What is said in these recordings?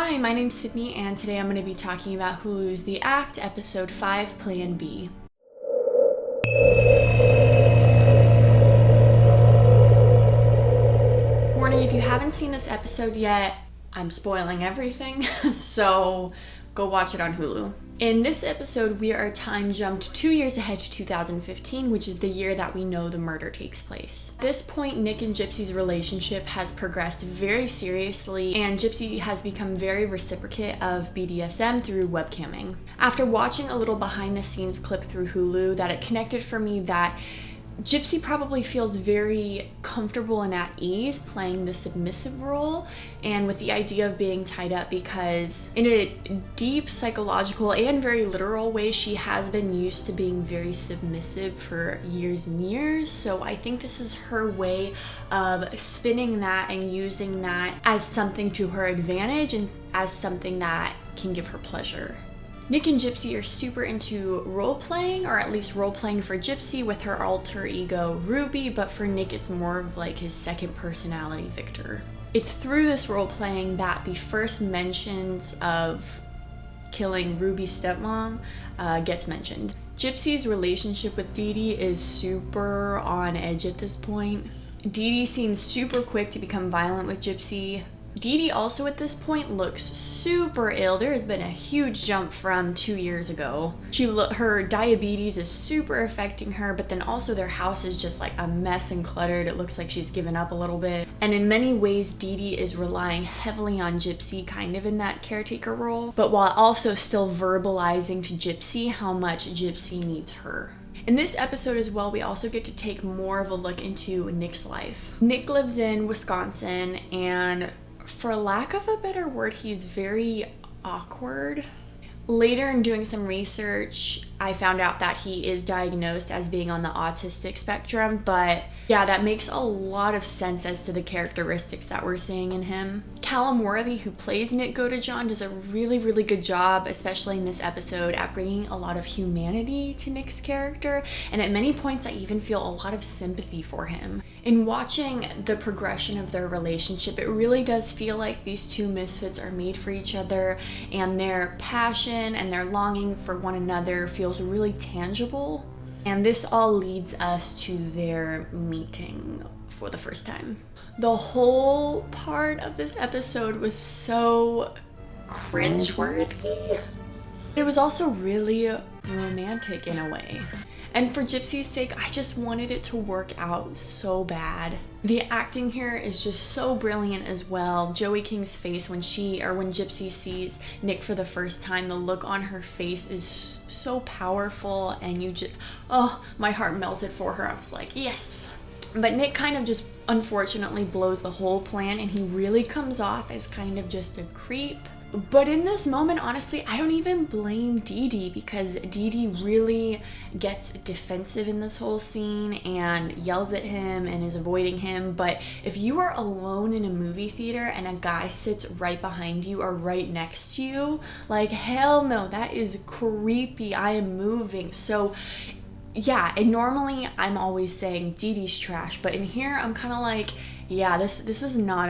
Hi, my name's Sydney, and today I'm going to be talking about Hulu's The Act, Episode 5, Plan B. Warning, if you haven't seen this episode yet, I'm spoiling everything, so go watch it on Hulu. In this episode, we are time jumped 2 years ahead to 2015, which is the year that we know the murder takes place. At this point, Nick and Gypsy's relationship has progressed very seriously, and Gypsy has become very reciprocate of BDSM through webcamming. After watching a little behind the scenes clip through Hulu, that it connected for me that Gypsy probably feels very comfortable and at ease playing the submissive role and with the idea of being tied up because in a deep psychological and very literal way, she has been used to being very submissive for years and years. So I think this is her way of spinning that and using that as something to her advantage and as something that can give her pleasure. Nick and Gypsy are super into role-playing, or at least role-playing for Gypsy with her alter ego Ruby, but for Nick it's more of like his second personality, Victor. It's through this role-playing that the first mentions of killing Ruby's stepmom gets mentioned. Gypsy's relationship with Dee Dee is super on edge at this point. Dee Dee seems super quick to become violent with Gypsy. Dee Dee also at this point looks super ill. There has been a huge jump from 2 years ago. Her diabetes is super affecting her, but then also their house is just like a mess and cluttered. It looks like she's given up a little bit. And in many ways, Dee Dee is relying heavily on Gypsy, kind of in that caretaker role, but while also still verbalizing to Gypsy how much Gypsy needs her. In this episode as well, we also get to take more of a look into Nick's life. Nick lives in Wisconsin, and for lack of a better word, he's very awkward. Later in doing some research, I found out that he is diagnosed as being on the autistic spectrum, but yeah, that makes a lot of sense as to the characteristics that we're seeing in him. Callum Worthy, who plays Nick Godejohn, does a really, really good job, especially in this episode, at bringing a lot of humanity to Nick's character, and at many points I even feel a lot of sympathy for him. In watching the progression of their relationship, it really does feel like these two misfits are made for each other, and their passion and their longing for one another feels really tangible. And this all leads us to their meeting for the first time. The whole part of this episode was so cringeworthy. It was also really romantic in a way. And for Gypsy's sake, I just wanted it to work out so bad. The acting here is just so brilliant as well. Joey King's face when Gypsy sees Nick for the first time, the look on her face is so powerful, and my heart melted for her. I was like, yes. But Nick kind of just unfortunately blows the whole plan, and he really comes off as kind of just a creep. But in this moment, honestly, I don't even blame Dee Dee, because Dee Dee really gets defensive in this whole scene and yells at him and is avoiding him. But if you are alone in a movie theater and a guy sits right behind you or right next to you, like, hell no, that is creepy. I am moving. So yeah, and normally I'm always saying Dee Dee's trash, but in here I'm kind of like, yeah, this was not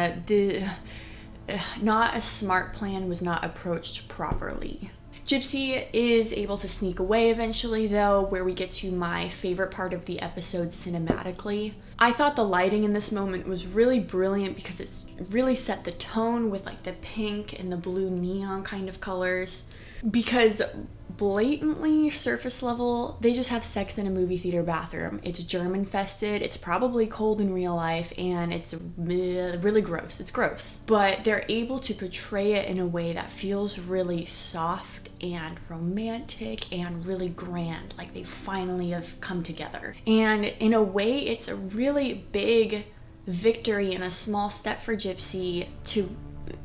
a smart plan, was not approached properly. Gypsy is able to sneak away eventually though, where we get to my favorite part of the episode cinematically. I thought the lighting in this moment was really brilliant because it's really set the tone with like the pink and the blue neon kind of colors. Because blatantly surface level, they just have sex in a movie theater bathroom. It's germ infested, it's probably cold in real life, and it's really gross. It's gross. But they're able to portray it in a way that feels really soft and romantic and really grand, like they finally have come together. And in a way, it's a really big victory and a small step for Gypsy to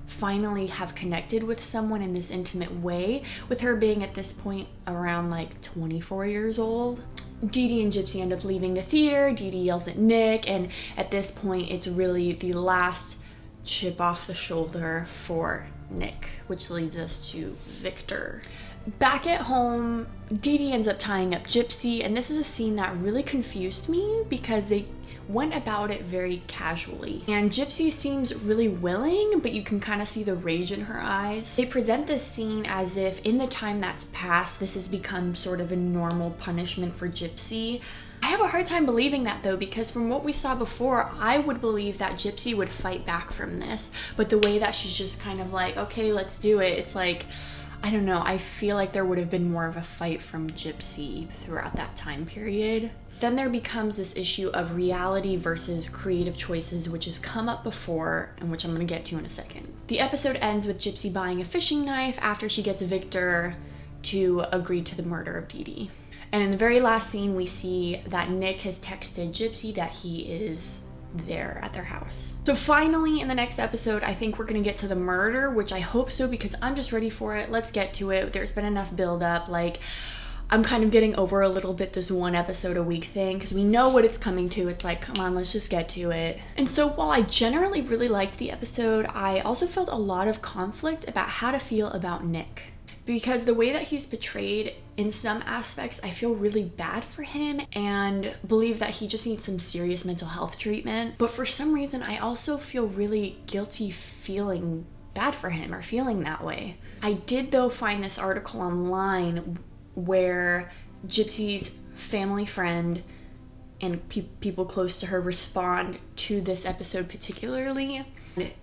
finally have connected with someone in this intimate way, with her being at this point around like 24 years old. Dee Dee and Gypsy end up leaving the theater. Dee Dee yells at Nick, and at this point it's really the last chip off the shoulder for Nick, which leads us to Victor. Back at home, Dee Dee ends up tying up Gypsy, and this is a scene that really confused me because went about it very casually. And Gypsy seems really willing, but you can kind of see the rage in her eyes. They present this scene as if in the time that's passed, this has become sort of a normal punishment for Gypsy. I have a hard time believing that though, because from what we saw before, I would believe that Gypsy would fight back from this. But the way that she's just kind of like, okay, let's do it. It's like, I don't know, I feel like there would have been more of a fight from Gypsy throughout that time period. Then there becomes this issue of reality versus creative choices, which has come up before and which I'm going to get to in a second. The episode ends with Gypsy buying a fishing knife after she gets Victor to agree to the murder of Dee Dee. And in the very last scene, we see that Nick has texted Gypsy that he is there at their house. So finally, in the next episode, I think we're gonna get to the murder, which I hope so because I'm just ready for it. Let's get to it. There's been enough build up. Like, I'm kind of getting over a little bit this one episode a week thing because we know what it's coming to. It's like, come on, let's just get to it. And so while I generally really liked the episode, I also felt a lot of conflict about how to feel about Nick. Because the way that he's portrayed, in some aspects, I feel really bad for him and believe that he just needs some serious mental health treatment. But for some reason, I also feel really guilty feeling bad for him or feeling that way. I did, though, find this article online where Gypsy's family friend and people close to her respond to this episode particularly.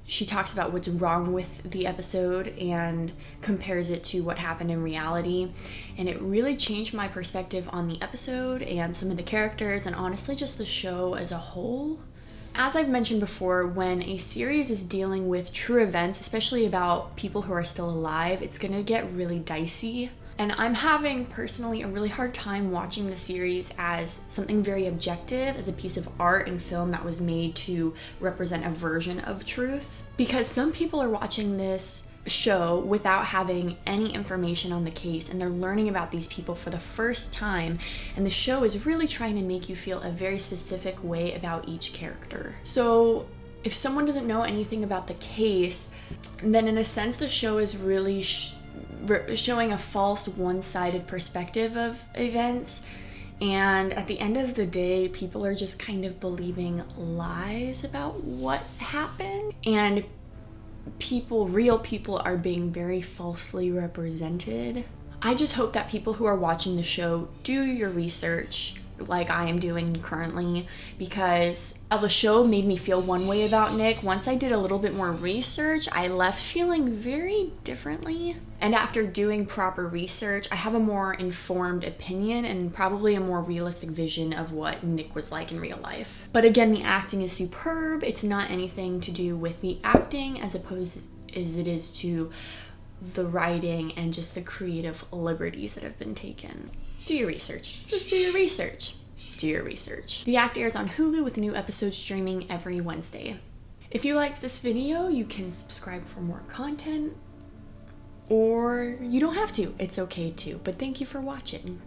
She talks about what's wrong with the episode and compares it to what happened in reality. And it really changed my perspective on the episode and some of the characters and honestly just the show as a whole. As I've mentioned before, when a series is dealing with true events, especially about people who are still alive, it's gonna get really dicey. And I'm having personally a really hard time watching the series as something very objective, as a piece of art and film that was made to represent a version of truth. Because some people are watching this show without having any information on the case and they're learning about these people for the first time, and the show is really trying to make you feel a very specific way about each character. So if someone doesn't know anything about the case, then in a sense the show is really showing a false one-sided perspective of events, and at the end of the day people are just kind of lies about what happened, and real people are being very falsely represented. I just hope that people who are watching the show do your research like I am doing currently, because the show made me feel one way about Nick. Once I did a little bit more research, I left feeling very differently. And after doing proper research, I have a more informed opinion and probably a more realistic vision of what Nick was like in real life. But again, the acting is superb. It's not anything to do with the acting as opposed as it is to the writing and just the creative liberties that have been taken. Do your research. Just do your research. Do your research. The Act airs on Hulu with new episodes streaming every Wednesday. If you liked this video, you can subscribe for more content, or you don't have to. It's okay too. But thank you for watching.